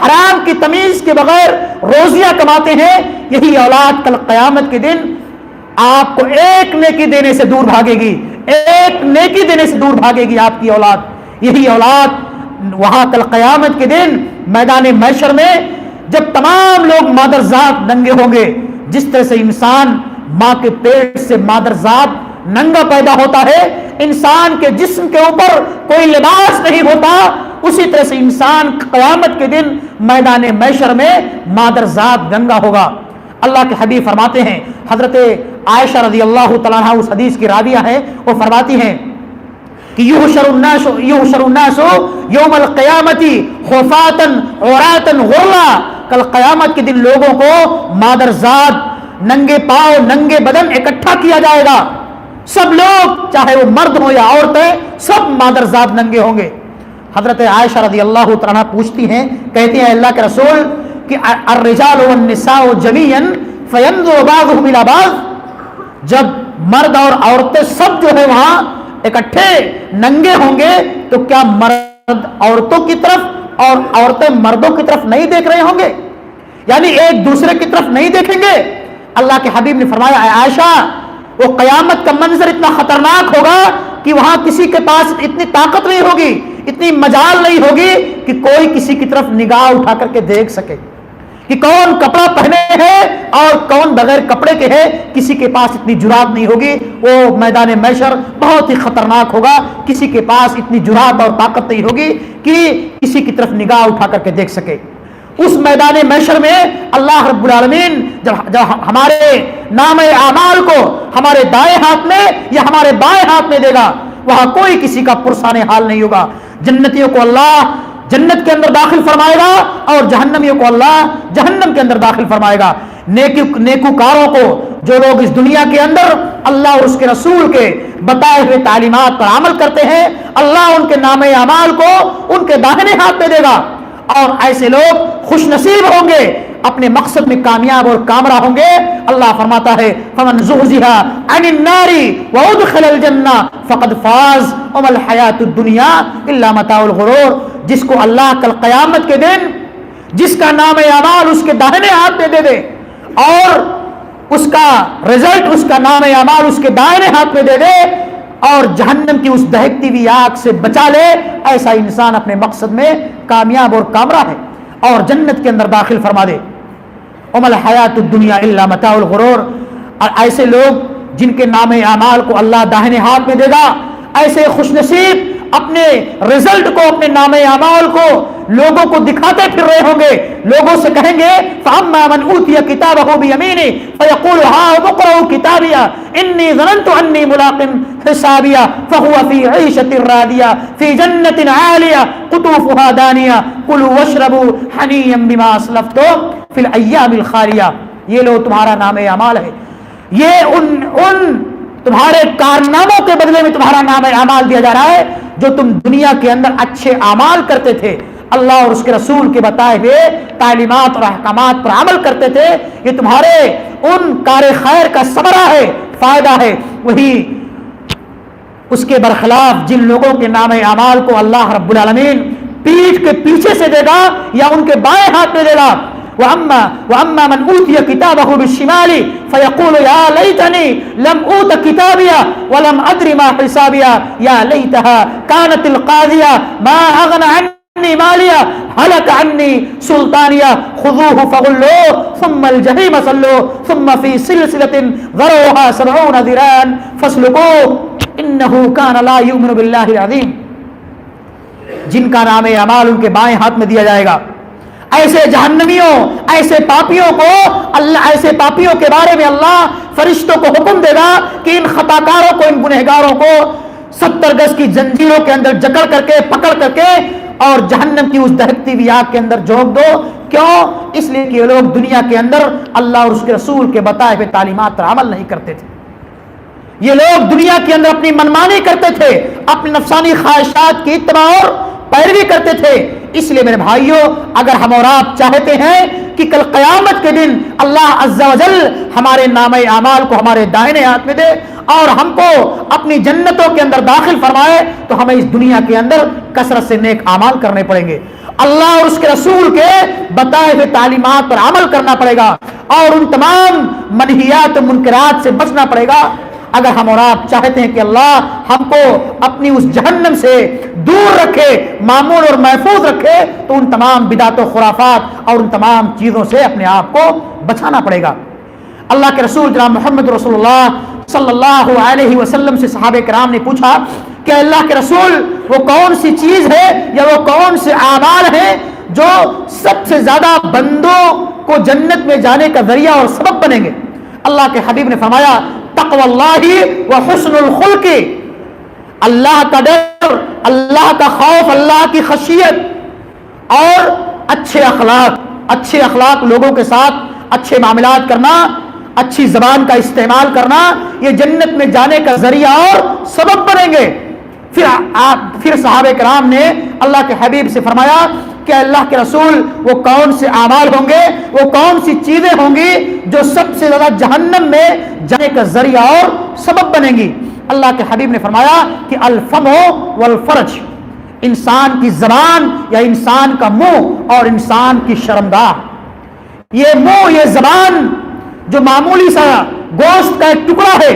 حرام کی تمیز کے بغیر روزیاں کماتے ہیں، یہی اولاد کل قیامت کے دن آپ کو ایک نیکی دینے سے دور بھاگے گی، ایک نیکی دینے سے دور بھاگے گی آپ کی اولاد۔ یہی اولاد وہاں کل قیامت کے دن میدان محشر میں جب تمام لوگ مادرزاد ننگے ہوں گے، جس طرح سے انسان ماں کے پیٹ سے مادرزاد ننگا پیدا ہوتا ہے، انسان کے جسم کے اوپر کوئی لباس نہیں ہوتا، اسی طرح سے انسان قیامت کے دن میدان محشر میں مادرزاد ننگا ہوگا۔ اللہ کے حبیب فرماتے ہیں، حضرت عائشہ رضی اللہ تعالیٰ عنہا اس حدیث کی راویہ ہیں، وہ فرماتی ہیں کہ یحشر الناس یوم القیامت حفاۃ عراۃ غرلا، کل قیامت کے دن لوگوں کو مادرزاد ننگے پاؤں ننگے بدن اکٹھا کیا جائے گا، سب لوگ چاہے وہ مرد ہوں یا عورتیں سب مادرزاد ننگے ہوں گے۔ حضرت عائشہ رضی اللہ تعالیٰ پوچھتی ہیں، کہتی ہیں اللہ کے رسول کہ الرجال والنساء جميعا فينظر بعضهم الى بعض، جب مرد اور عورتیں سب جو ہے وہاں اکٹھے ننگے ہوں گے تو کیا مرد عورتوں کی طرف اور عورتیں مردوں کی طرف نہیں دیکھ رہے ہوں گے، یعنی ایک دوسرے کی طرف نہیں دیکھیں گے؟ اللہ کے حبیب نے فرمایا اے عائشہ، وہ قیامت کا منظر اتنا خطرناک ہوگا کہ وہاں کسی کے پاس اتنی طاقت نہیں ہوگی، اتنی مجال نہیں ہوگی کہ کوئی کسی کی طرف نگاہ اٹھا کر کے دیکھ سکے کہ کون کپڑا پہنے ہے اور کون بغیر کپڑے کے ہے، کسی کے پاس اتنی جرات نہیں ہوگی۔ وہ میدان محشر بہت ہی خطرناک ہوگا، کسی کے پاس اتنی جرات اور طاقت نہیں ہوگی کہ کسی کی طرف نگاہ اٹھا کر کے دیکھ سکے۔ اس میدان محشر میں اللہ رب العالمین جب ہمارے نام اعمال کو ہمارے دائیں ہاتھ میں یا ہمارے بائیں ہاتھ میں دے گا، وہاں کوئی کسی کا پرسان حال نہیں ہوگا۔ جنتیوں کو اللہ جنت کے اندر داخل فرمائے گا اور جہنمیوں کو اللہ جہنم کے اندر داخل فرمائے گا۔ نیکوکاروں کو، جو لوگ اس دنیا کے اندر اللہ اور اس کے رسول کے بتائے ہوئے تعلیمات پر عمل کرتے ہیں، اللہ ان کے نام اعمال کو ان کے داہنے ہاتھ میں دے گا، اور ایسے لوگ خوش نصیب ہوں گے، اپنے مقصد میں کامیاب اور کامرا ہوں گے۔ اللہ فرماتا ہے فمن زحزح عن النار وادخل الجنہ فقد فاز وما الحیاۃ الدنیا الا متاع الغرور۔ جس کو اللہ کل قیامت کے دن جس کا نام اعمال اس کے داہنے ہاتھ میں دے دے اور اس کا رزلٹ، اس کا نام اعمال اس کے دائیں ہاتھ میں دے دے اور جہنم کی اس دہکتی ہوئی آگ سے بچا لے، ایسا انسان اپنے مقصد میں کامیاب اور کامرا ہے اور جنت کے اندر داخل فرما دے۔ وما الحیاۃ الدنیا الا متاع الغرور۔ اور ایسے لوگ جن کے نام اعمال کو اللہ داہنے ہاتھ میں دے گا، ایسے خوش نصیب اپنے رزلٹ کو، اپنے نام اعمال کو لوگوں کو دکھاتے پھر رہے ہوں گے، لوگوں سے کہیں گے فَأَمَّا مَنْ أُوتِيَ كِتَابَهُ بِيَمِينِهِ فَيَقُولُ هَاؤُمُ اقْرَءُوا كِتَابِيَهْ إِنِّي ظَنَنتُ أَنِّي مُلَاقٍ حِسَابِيَهْ فَهُوَ فِي عِيشَةٍ رَاضِيَةٍ فِي جَنَّةٍ عَالِيَةٍ قُطُوفُهَا دَانِيَةٌ كُلُوا وَاشْرَبُوا هَنِيًّا بِمَا أَسْلَفْتُمْ فِي الْأَيَّامِ الْخَالِيَةِ۔ یہ لو تمہارا نام اعمال ہے، یہ ان تمہارے کارناموں کے بدلے میں تمہارا نام اعمال دیا جا رہا ہے جو تم دنیا کے اندر اچھے اعمال کرتے تھے، اللہ اور اس کے رسول کے بتائے ہوئے تعلیمات اور احکامات پر عمل کرتے تھے، یہ تمہارے ان کار خیر کا ثمرہ ہے، فائدہ ہے۔ وہی اس کے برخلاف جن لوگوں کے نام اعمال کو اللہ رب العالمین پیٹھ کے پیچھے سے دے گا یا ان کے بائیں ہاتھ میں دے گا، وَأَمَّا مَنْ أُوتِيَ كِتَابَهُ بِالشِّمَالِ فَيَقُولُ يَا لَيْتَنِي لَمْ أُوتَ كِتَابِيَهْ وَلَمْ أَدْرِ مَا حِسَابِيَهْ يَا لَيْتَهَا كَانَتِ الْقَاضِيَةَ مَا أَغْنَى عَنِّي مَالِيَهْ هَلَكَ عَنِّي سُلْطَانِيَهْ خُذُوهُ فَغُلُّوهُ ثُمَّ الْجَحِيمَ صَلُّوهُ ثُمَّ فِي سِلْسِلَةٍ ذَرْعُهَا 70 ذِرَاعًا فَاسْلُكُوهُ إِنَّهُ كَانَ لَا يُؤْمِنُ بِاللَّهِ الْعَظِيمِ۔ جن کا نام اعمال ان کے بائیں ہاتھ میں دیا جائے گا، ایسے جہنمیوں، ایسے پاپیوں کو اللہ، ایسے پاپیوں کے بارے میں اللہ فرشتوں کو حکم دے گا کہ ان خطاکاروں کو، ان گنہگاروں کو 70 گز کی زنجیروں کے اندر جکڑ کر کے، پکڑ کر کے اور جہنم کی اس دہکتی ہوئی آگ کے اندر جھونک دو۔ کیوں؟ اس لیے کہ یہ لوگ دنیا کے اندر اللہ اور اس کے رسول کے بتائے ہوئے تعلیمات پر عمل نہیں کرتے تھے، یہ لوگ دنیا کے اندر اپنی منمانی کرتے تھے، اپنی نفسانی خواہشات کی اتباع اور پیروی کرتے تھے۔ اس لیے میرے بھائیوں، اگر ہم اور آپ چاہتے ہیں کہ کل قیامت کے دن اللہ عز و جل ہمارے نام اعمال کو ہمارے دائیں ہاتھ میں دے اور ہم کو اپنی جنتوں کے اندر داخل فرمائے، تو ہمیں اس دنیا کے اندر کثرت سے نیک اعمال کرنے پڑیں گے اللہ اور اس کے رسول کے بتائے ہوئے تعلیمات پر عمل کرنا پڑے گا اور ان تمام منہیات و منکرات سے بچنا پڑے گا۔ اگر ہم اور آپ چاہتے ہیں کہ اللہ ہم کو اپنی اس جہنم سے دور رکھے، معمول اور محفوظ رکھے، تو ان تمام بدعت و خرافات اور ان تمام چیزوں سے اپنے آپ کو بچانا پڑے گا۔ اللہ کے رسول جناب محمد رسول اللہ صلی اللہ علیہ وسلم سے صحابہ کرام نے پوچھا کہ اللہ کے رسول وہ کون سی چیز ہے یا وہ کون سے اعمال ہیں جو سب سے زیادہ بندوں کو جنت میں جانے کا ذریعہ اور سبب بنیں گے؟ اللہ کے حبیب نے فرمایا تقوی اللہ و حسن الخلق، اللہ کا ڈر، اللہ کا خوف، اللہ کی خشیت اور اچھے اخلاق لوگوں کے ساتھ اچھے معاملات کرنا، اچھی زبان کا استعمال کرنا، یہ جنت میں جانے کا ذریعہ اور سبب بنیں گے۔ پھر صحابہ کرام نے اللہ کے حبیب سے فرمایا کہ اللہ کے رسول وہ کون سے اعمال ہوں گے، وہ کون سی چیزیں ہوں گی جو سب سے زیادہ جہنم میں جانے کا ذریعہ اور سبب بنیں گی؟ اللہ کے حبیب نے فرمایا کہ الفم والفرج، انسان کی زبان یا انسان کا منہ اور انسان کی شرمگاہ۔ یہ منہ، یہ زبان جو معمولی سا گوشت کا ایک ٹکڑا ہے،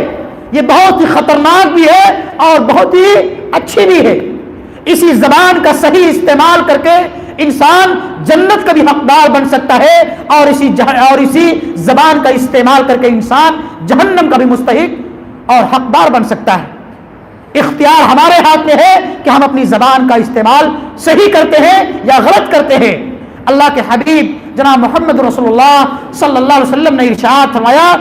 یہ بہت ہی خطرناک بھی ہے اور بہت ہی اچھی بھی ہے۔ اسی زبان کا صحیح استعمال کر کے انسان جنت کا بھی حقدار بن سکتا ہے اور اسی زبان کا استعمال کر کے انسان جہنم کا بھی مستحق اور حقدار بن سکتا ہے۔ اختیار ہمارے ہاتھ میں ہے کہ ہم اپنی زبان کا استعمال صحیح کرتے ہیں یا غلط کرتے ہیں۔ اللہ کے حبیب جناب محمد رسول اللہ صلی اللہ علیہ وسلم نے ارشاد فرمایا